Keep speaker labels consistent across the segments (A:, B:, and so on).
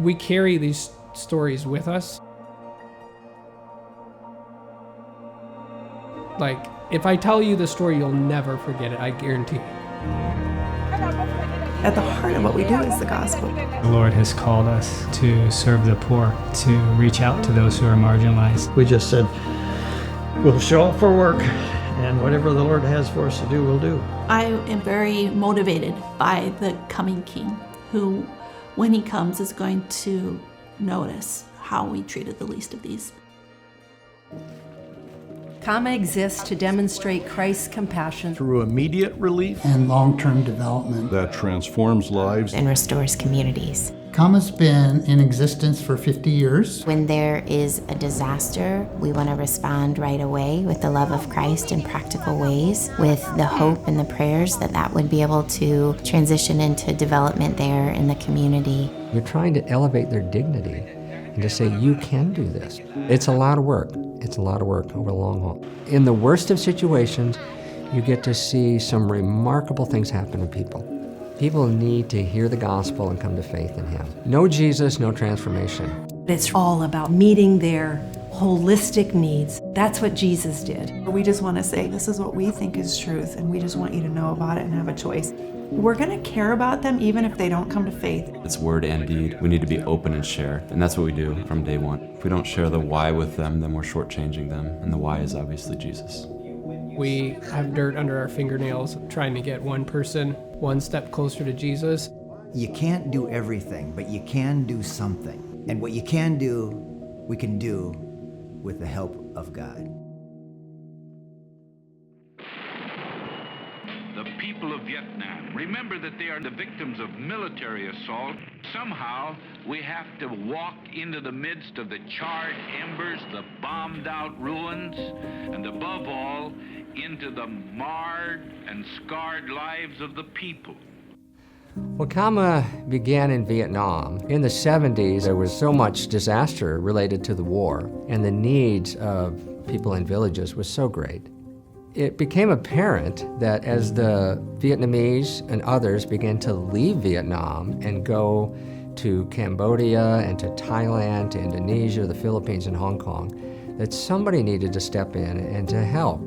A: We carry these stories with us. Like, if I tell you the story, you'll never forget it, I guarantee.
B: At the heart of what we do is the gospel.
C: The Lord has called us to serve the poor, to reach out to those who are marginalized.
D: We just said, we'll show up for work, and whatever the Lord has for us to do, we'll do.
E: I am very motivated by the coming King, who, when he comes, is going to notice how we treated the least of these.
F: C&MA exists to demonstrate Christ's compassion
G: through immediate relief
H: and long-term development
G: that transforms lives
I: and restores communities.
H: C&MA's been in existence for 50 years.
I: When there is a disaster, we want to respond right away with the love of Christ in practical ways, with the hope and the prayers that would be able to transition into development there in the community.
J: You're trying to elevate their dignity and to say, you can do this. It's a lot of work. It's a lot of work over the long haul. In the worst of situations, you get to see some remarkable things happen to people. People need to hear the gospel and come to faith in Him. No Jesus, no transformation.
F: It's all about meeting their holistic needs. That's what Jesus did.
B: We just want to say, this is what we think is truth, and we just want you to know about it and have a choice. We're going to care about them even if they don't come to faith.
K: It's word and deed. We need to be open and share, and that's what we do from day one. If we don't share the why with them, then we're shortchanging them, and the why is obviously Jesus.
A: We have dirt under our fingernails trying to get one person one step closer to Jesus.
L: You can't do everything, but you can do something. And what you can do, we can do with the help of God.
M: The people of Vietnam, remember that they are the victims of military assault. Somehow, we have to walk into the midst of the charred embers, the bombed-out ruins, and above all, into the marred and scarred lives of the people.
J: Well, C&MA began in Vietnam. In the 70s, there was so much disaster related to the war, and the needs of people in villages was so great. It became apparent that as the Vietnamese and others began to leave Vietnam and go to Cambodia and to Thailand, to Indonesia, the Philippines, and Hong Kong, that somebody needed to step in and to help.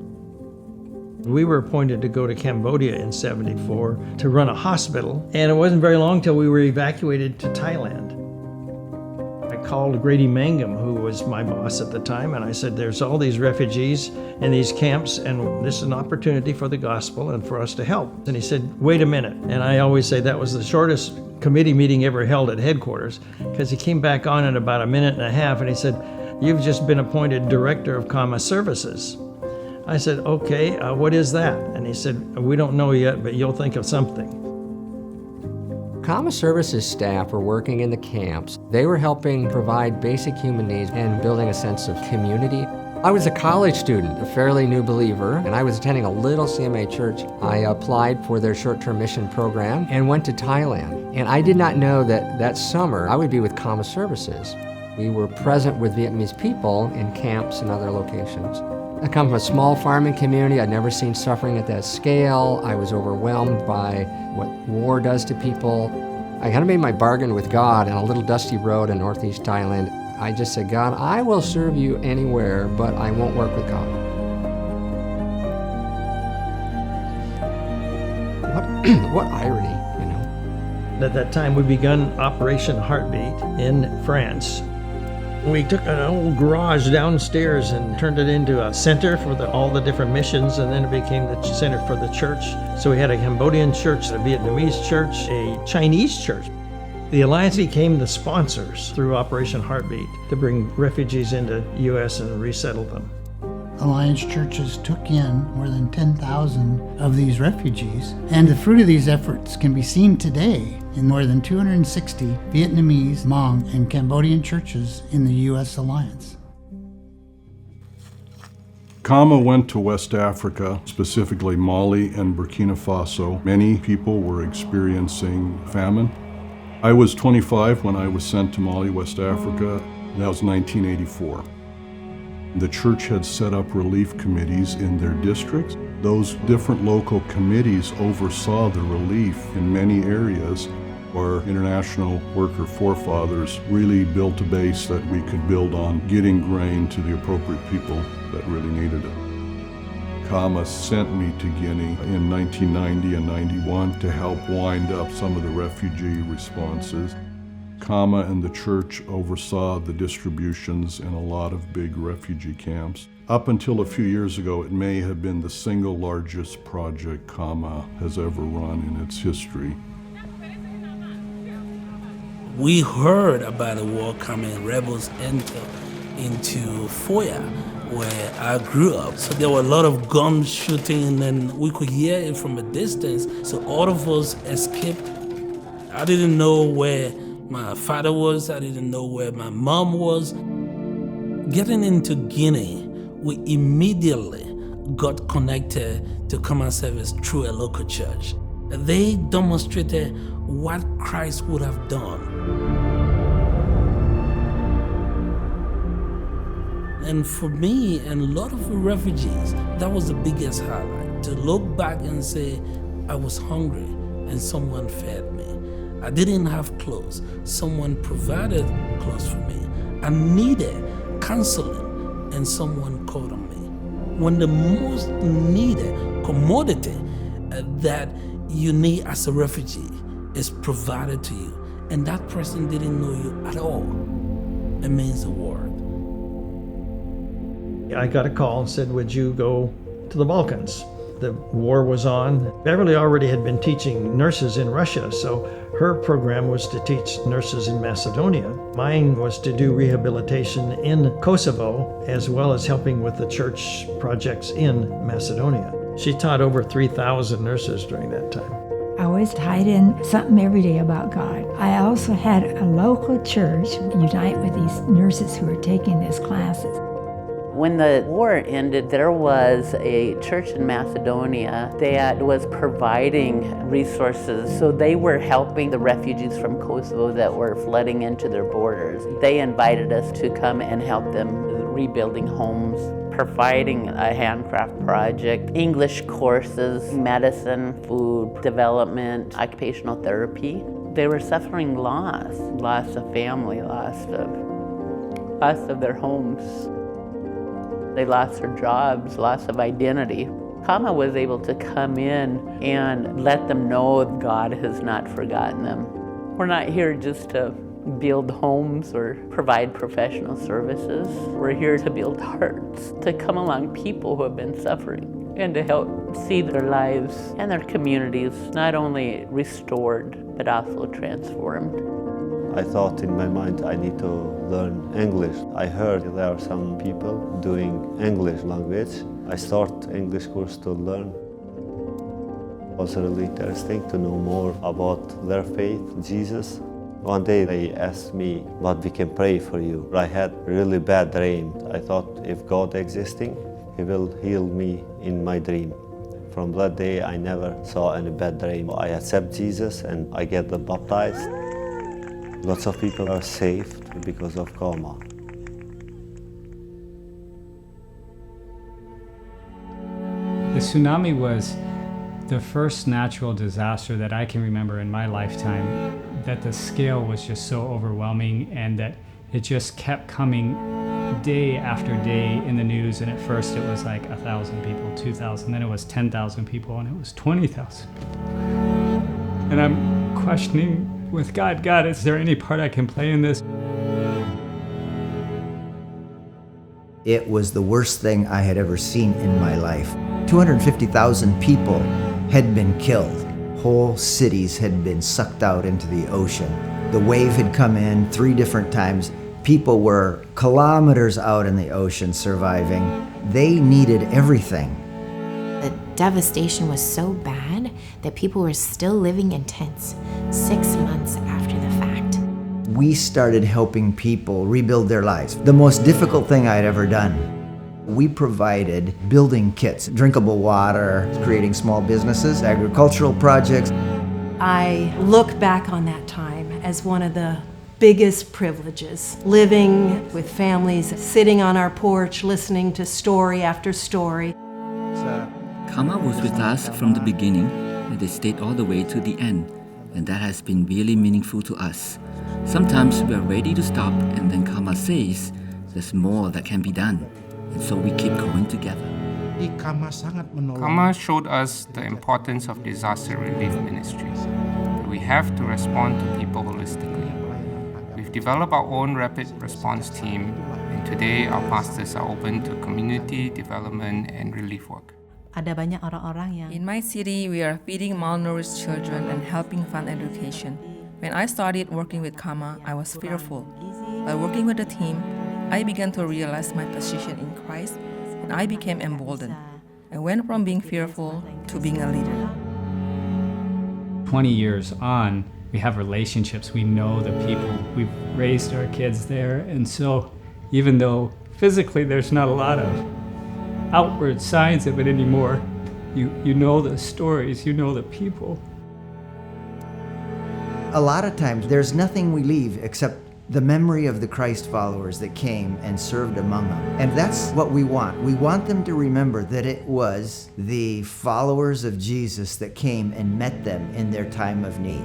D: We were appointed to go to Cambodia in '74 to run a hospital, and it wasn't very long till we were evacuated to Thailand. I called Grady Mangum, who was my boss at the time, and I said, there's all these refugees in these camps, and this is an opportunity for the gospel and for us to help. And he said, wait a minute. And I always say that was the shortest committee meeting ever held at headquarters, because he came back on in about a minute and a half, and he said, you've just been appointed Director of C&MA Services. I said, okay, what is that? And he said, we don't know yet, but you'll think of something.
J: C&MA Services staff were working in the camps. They were helping provide basic human needs and building a sense of community. I was a college student, a fairly new believer, and I was attending a little C&MA church. I applied for their short-term mission program and went to Thailand. And I did not know that that summer I would be with C&MA Services. We were present with Vietnamese people in camps and other locations. I come from a small farming community. I'd never seen suffering at that scale. I was overwhelmed by what war does to people. I kind of made my bargain with God on a little dusty road in northeast Thailand. I just said, God, I will serve you anywhere, but I won't work with God. What irony, you know?
D: At that time, we begun Operation Heartbeat in France. We took an old garage downstairs and turned it into a center for all the different missions, and then it became the center for the church. So we had a Cambodian church, a Vietnamese church, a Chinese church. The Alliance became the sponsors through Operation Heartbeat to bring refugees into the U.S. and resettle them.
H: Alliance churches took in more than 10,000 of these refugees, and the fruit of these efforts can be seen today in more than 260 Vietnamese, Hmong, and Cambodian churches in the U.S. Alliance.
G: C&MA went to West Africa, specifically Mali and Burkina Faso. Many people were experiencing famine. I was 25 when I was sent to Mali, West Africa. That was 1984. The church had set up relief committees in their districts. Those different local committees oversaw the relief in many areas. Our international worker forefathers really built a base that we could build on, getting grain to the appropriate people that really needed it. C&MA sent me to Guinea in 1990 and 91 to help wind up some of the refugee responses. C&MA and the church oversaw the distributions in a lot of big refugee camps. Up until a few years ago, it may have been the single largest project C&MA has ever run in its history.
N: We heard about the war coming, rebels into Foya, where I grew up. So there were a lot of gun shooting, and we could hear it from a distance. So all of us escaped. I didn't know where my father was. I didn't know where my mom was. Getting into Guinea, we immediately got connected to common service through a local church. They demonstrated what Christ would have done. And for me and a lot of refugees, that was the biggest highlight. To look back and say, I was hungry and someone fed me. I didn't have clothes. Someone provided clothes for me. I needed counseling and someone called on me. When the most needed commodity that you need as a refugee is provided to you, and that person didn't know you at all, it means the world.
D: I got a call and said, would you go to the Balkans? The war was on. Beverly already had been teaching nurses in Russia, so her program was to teach nurses in Macedonia. Mine was to do rehabilitation in Kosovo, as well as helping with the church projects in Macedonia. She taught over 3,000 nurses during that time.
O: I always tied in something every day about God. I also had a local church unite with these nurses who were taking these classes.
P: When the war ended, there was a church in Macedonia that was providing resources. So they were helping the refugees from Kosovo that were flooding into their borders. They invited us to come and help them rebuilding homes, providing a handcraft project, English courses, medicine, food development, occupational therapy. They were suffering loss of family, loss of their homes. They lost their jobs, loss of identity. C&MA was able to come in and let them know God has not forgotten them. We're not here just to build homes or provide professional services. We're here to build hearts, to come along people who have been suffering and to help see their lives and their communities not only restored, but also transformed.
Q: I thought in my mind I need to learn English. I heard there are some people doing English language. I start English course to learn. It was really interesting to know more about their faith, Jesus. One day they asked me, but we can pray for you. I had a really bad dream. I thought if God existing, He will heal me in my dream. From that day I never saw any bad dream. I accept Jesus and I get baptized. Lots of people are saved because of C&MA.
C: The tsunami was the first natural disaster that I can remember in my lifetime, that the scale was just so overwhelming and that it just kept coming day after day in the news. And at first it was like 1,000 people, 2,000, then it was 10,000 people, and it was 20,000 people. And I'm questioning with God, is there any part I can play in this?
L: It was the worst thing I had ever seen in my life. 250,000 people had been killed. Whole cities had been sucked out into the ocean. The wave had come in 3 different times. People were kilometers out in the ocean surviving. They needed everything.
I: The devastation was so bad that people were still living in tents 6 months after the fact.
L: We started helping people rebuild their lives. The most difficult thing I'd ever done. We provided building kits, drinkable water, creating small businesses, agricultural projects.
F: I look back on that time as one of the biggest privileges, living with families, sitting on our porch, listening to story after story.
R: C&MA was with us from the beginning, and they stayed all the way to the end. and that has been really meaningful to us. Sometimes we are ready to stop, and then CA&MA says there's more that can be done, and so we keep going together.
S: CA&MA showed us the importance of disaster relief ministries. We have to respond to people holistically. We've developed our own rapid response team, and today our pastors are open to community development and relief work.
T: Ada banyak orang-orang yang
U: In my city, we are feeding malnourished children and helping fund education. When I started working with CA&MA, I was fearful. By working with the team, I began to realize my position in Christ, and I became emboldened. I went from being fearful to being a leader.
C: 20 years on, we have relationships. We know the people. We've raised our kids there. And so even though physically there's not a lot of outward signs of it anymore, you know the stories, you know the people.
L: A lot of times there's nothing we leave except the memory of the Christ followers that came and served among them. And that's what we want. We want them to remember that it was the followers of Jesus that came and met them in their time of need.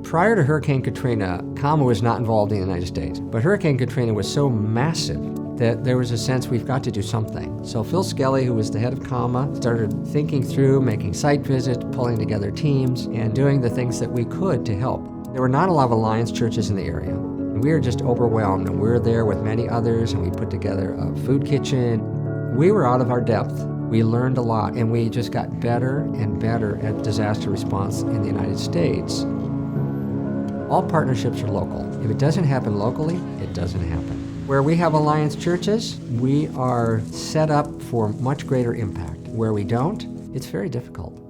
J: Prior to Hurricane Katrina, CA&MA was not involved in the United States. But Hurricane Katrina was so massive that there was a sense we've got to do something. So Phil Skelly, who was the head of CA&MA, started thinking through, making site visits, pulling together teams, and doing the things that we could to help. There were not a lot of Alliance churches in the area. And we were just overwhelmed, and we were there with many others, and we put together a food kitchen. We were out of our depth. We learned a lot, and we just got better and better at disaster response in the United States. All partnerships are local. If it doesn't happen locally, it doesn't happen. Where we have Alliance churches, we are set up for much greater impact. Where we don't, it's very difficult.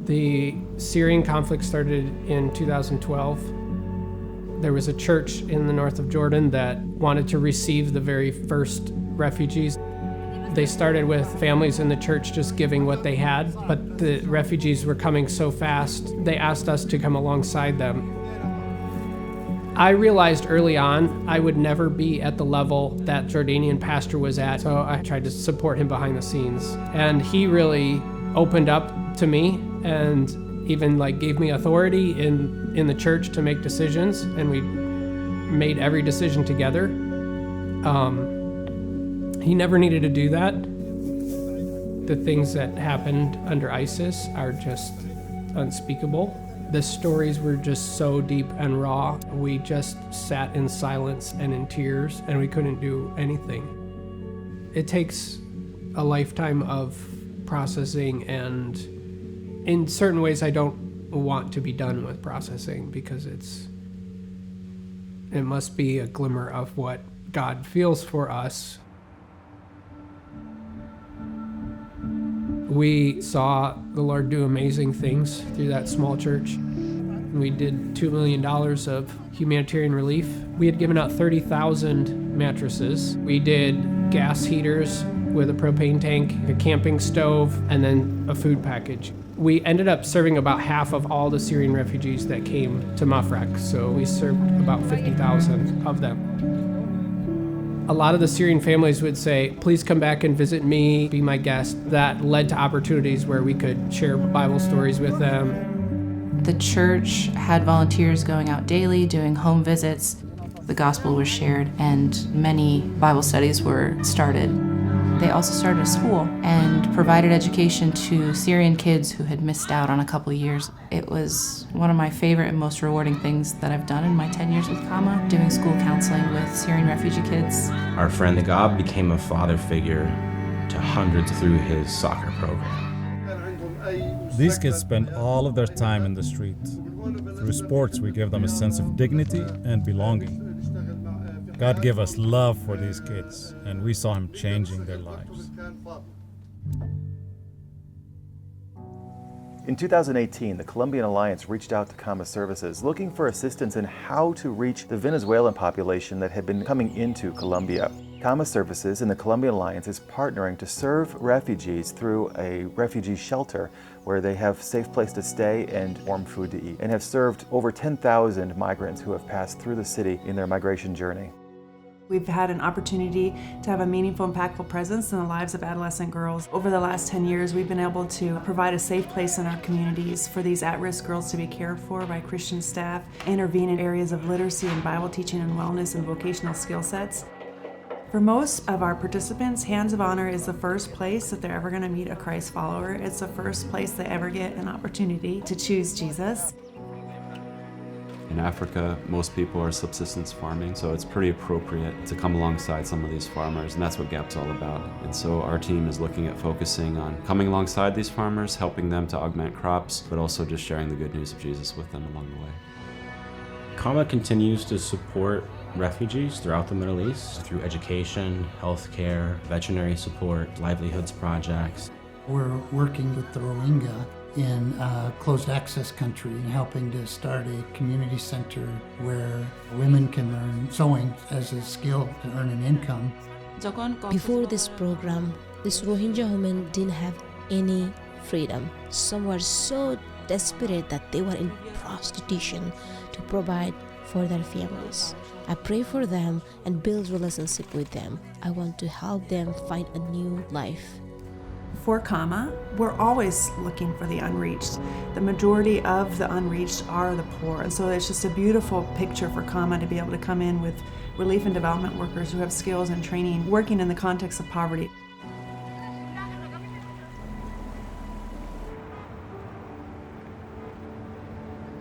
A: The Syrian conflict started in 2012. There was a church in the north of Jordan that wanted to receive the very first refugees. They started with families in the church just giving what they had, but the refugees were coming so fast, they asked us to come alongside them. I realized early on I would never be at the level that Jordanian pastor was at, so I tried to support him behind the scenes. And he really opened up to me and even gave me authority in the church to make decisions, and we made every decision together. He never needed to do that. The things that happened under ISIS are just unspeakable. The stories were just so deep and raw. We just sat in silence and in tears, and we couldn't do anything. It takes a lifetime of processing, and in certain ways I don't want to be done with processing, because it must be a glimmer of what God feels for us. We saw the Lord do amazing things through that small church. We did $2 million of humanitarian relief. We had given out 30,000 mattresses. We did gas heaters with a propane tank, a camping stove, and then a food package. We ended up serving about half of all the Syrian refugees that came to Mafraq, so we served about 50,000 of them. A lot of the Syrian families would say, please come back and visit me, be my guest. That led to opportunities where we could share Bible stories with them.
V: The church had volunteers going out daily, doing home visits. The gospel was shared, and many Bible studies were started. They also started a school and provided education to Syrian kids who had missed out on a couple of years. It was one of my favorite and most rewarding things that I've done in my 10 years with CA&MA, doing school counseling with Syrian refugee kids.
W: Our friend Gab became a father figure to hundreds through his soccer program.
X: These kids spend all of their time in the street. Through sports, we give them a sense of dignity and belonging. God gave us love for these kids, and we saw Him changing their lives.
Y: In 2018, the Colombian Alliance reached out to CA&MA Services looking for assistance in how to reach the Venezuelan population that had been coming into Colombia. CA&MA Services and the Colombian Alliance is partnering to serve refugees through a refugee shelter where they have a safe place to stay and warm food to eat, and have served over 10,000 migrants who have passed through the city in their migration journey.
B: We've had an opportunity to have a meaningful, impactful presence in the lives of adolescent girls. Over the last 10 years, we've been able to provide a safe place in our communities for these at-risk girls to be cared for by Christian staff, intervene in areas of literacy and Bible teaching and wellness and vocational skill sets. For most of our participants, Hands of Honor is the first place that they're ever going to meet a Christ follower. It's the first place they ever get an opportunity to choose Jesus.
E: In Africa, most people are subsistence farming, so it's pretty appropriate to come alongside some of these farmers, and that's what GAP's all about. And so our team is looking at focusing on coming alongside these farmers, helping them to augment crops, but also just sharing the good news of Jesus with them along the way.
W: C&MA continues to support refugees throughout the Middle East through education, healthcare, veterinary support, livelihoods projects.
H: We're working with the Rohingya in a closed access country and helping to start a community center where women can learn sewing as a skill to earn an income.
K: Before this program, these Rohingya women didn't have any freedom. Some were so desperate that they were in prostitution to provide for their families. I pray for them and build relationship with them. I want to help them find a new life.
B: For C&MA, we're always looking for the unreached. The majority of the unreached are the poor, and so it's just a beautiful picture for C&MA to be able to come in with relief and development workers who have skills and training, working in the context of poverty.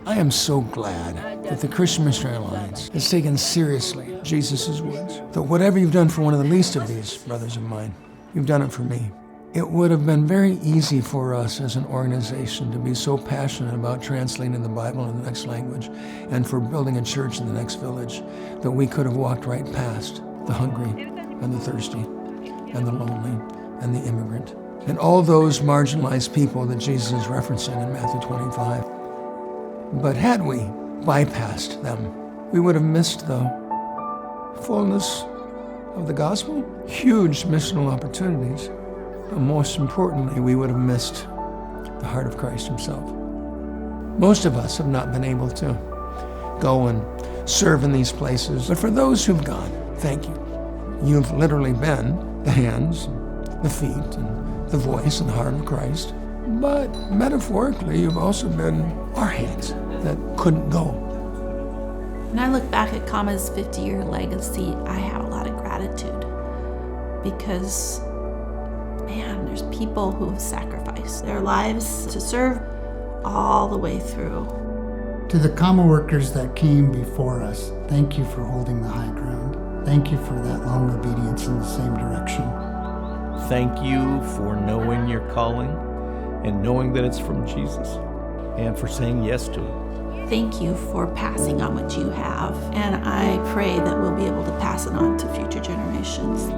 M: I am so glad that the Christian Missionary Alliance has taken seriously Jesus' words, that whatever you've done for one of the least of these brothers of mine, you've done it for me. It would have been very easy for us as an organization to be so passionate about translating the Bible in the next language and for building a church in the next village that we could have walked right past the hungry and the thirsty and the lonely and the immigrant and all those marginalized people that Jesus is referencing in Matthew 25. But had we bypassed them, we would have missed the fullness of the gospel, huge missional opportunities. But most importantly, we would have missed the heart of Christ himself. Most of us have not been able to go and serve in these places, but for those who've gone, thank you. You've literally been the hands, the feet, and the voice and the heart of Christ. But metaphorically, you've also been our hands that couldn't go.
Z: When I look back at C&MA's 50-year legacy, I have a lot of gratitude because man, there's people who have sacrificed their lives to serve all the way through.
H: To the C&MA workers that came before us, thank you for holding the high ground. Thank you for that long obedience in the same direction.
D: Thank you for knowing your calling and knowing that it's from Jesus and for saying yes to it.
Z: Thank you for passing on what you have, and I pray that we'll be able to pass it on to future generations.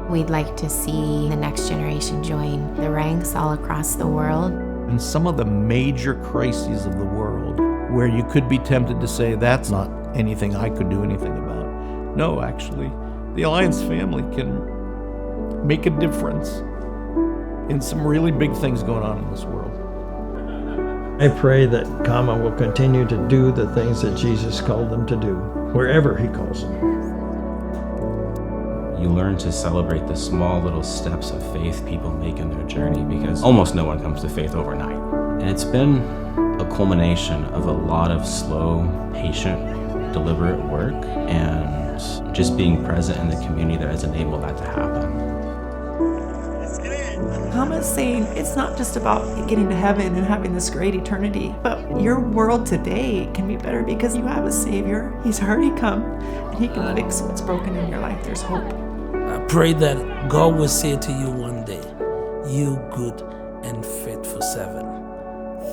I: We'd like to see the next generation join the ranks all across the world.
D: In some of the major crises of the world, where you could be tempted to say, that's not anything I could do anything about. No, actually, the Alliance family can make a difference in some really big things going on in this world. I pray that C&MA will continue to do the things that Jesus called them to do, wherever he calls them.
W: You learn to celebrate the small little steps of faith people make in their journey because almost no one comes to faith overnight. And it's been a culmination of a lot of slow, patient, deliberate work and just being present in the community that has enabled that to happen.
B: C&MA's saying it's not just about getting to heaven and having this great eternity, but your world today can be better because you have a Savior. He's already come and he can fix what's broken in your life. There's hope.
N: I pray that God will say to you one day, you good and faithful servant,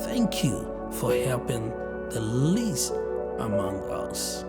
N: thank you for helping the least among us.